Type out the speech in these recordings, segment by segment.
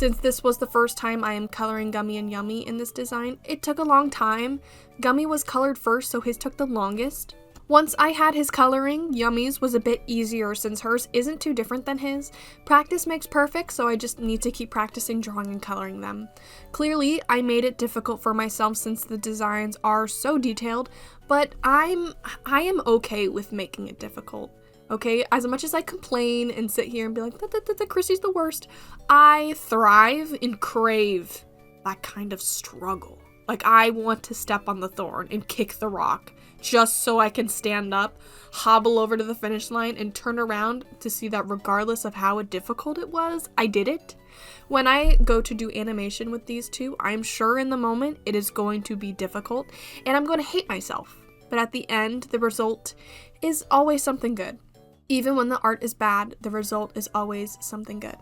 Since this was the first time I am coloring Gummy and Yummy in this design, it took a long time. Gummy was colored first, so his took the longest. Once I had his coloring, Yummy's was a bit easier since hers isn't too different than his. Practice makes perfect, so I just need to keep practicing drawing and coloring them. Clearly, I made it difficult for myself since the designs are so detailed, but I am okay with making it difficult. Okay, as much as I complain and sit here and be like, Chrissy's the worst, I thrive and crave that kind of struggle. Like, I want to step on the thorn and kick the rock just so I can stand up, hobble over to the finish line, and turn around to see that regardless of how difficult it was, I did it. When I go to do animation with these two, I'm sure in the moment it is going to be difficult and I'm going to hate myself. But at the end, the result is always something good. Even when the art is bad, the result is always something good.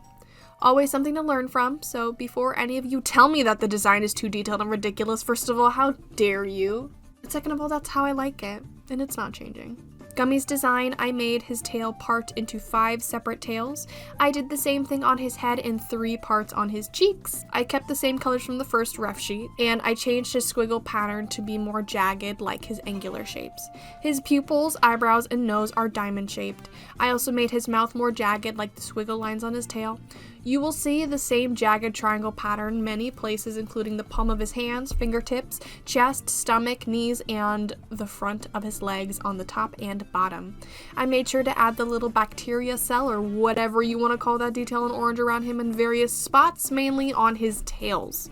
Always something to learn from, so before any of you tell me that the design is too detailed and ridiculous, first of all, how dare you? But second of all, that's how I like it, and it's not changing. Gummy's design, I made his tail part into 5 separate tails. I did the same thing on his head and 3 parts on his cheeks. I kept the same colors from the first ref sheet, and I changed his squiggle pattern to be more jagged like his angular shapes. His pupils, eyebrows, and nose are diamond shaped. I also made his mouth more jagged like the squiggle lines on his tail. You will see the same jagged triangle pattern many places, including the palm of his hands, fingertips, chest, stomach, knees, and the front of his legs on the top and bottom. I made sure to add the little bacteria cell, or whatever you want to call that detail in orange around him, in various spots, mainly on his tails.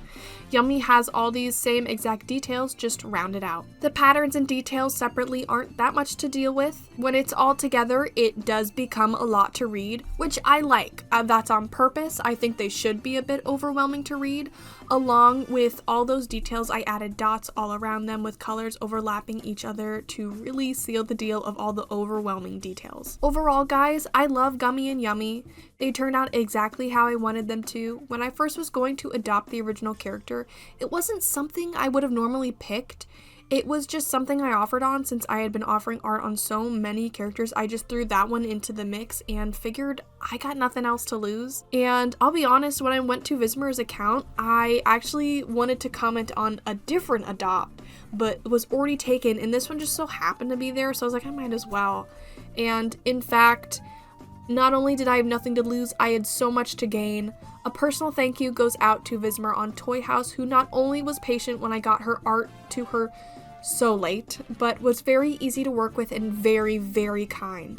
Yummy has all these same exact details, just rounded out. The patterns and details separately aren't that much to deal with. When it's all together, it does become a lot to read, which I like. That's on purpose. I think they should be a bit overwhelming to read. Along with all those details, I added dots all around them with colors overlapping each other to really seal the deal of all the overwhelming details. Overall, guys, I love Gummy and Yummy. They turned out exactly how I wanted them to. When I first was going to adopt the original character, it wasn't something I would have normally picked. It was just something I offered on since I had been offering art on so many characters. I just threw that one into the mix and figured I got nothing else to lose. And I'll be honest, when I went to Vismer's account, I actually wanted to comment on a different adopt, but it was already taken, and this one just so happened to be there, so I was like, I might as well. And in fact, not only did I have nothing to lose, I had so much to gain. A personal thank you goes out to Vismer on Toy House, who not only was patient when I got her art to her so late, but was very easy to work with and very, very kind.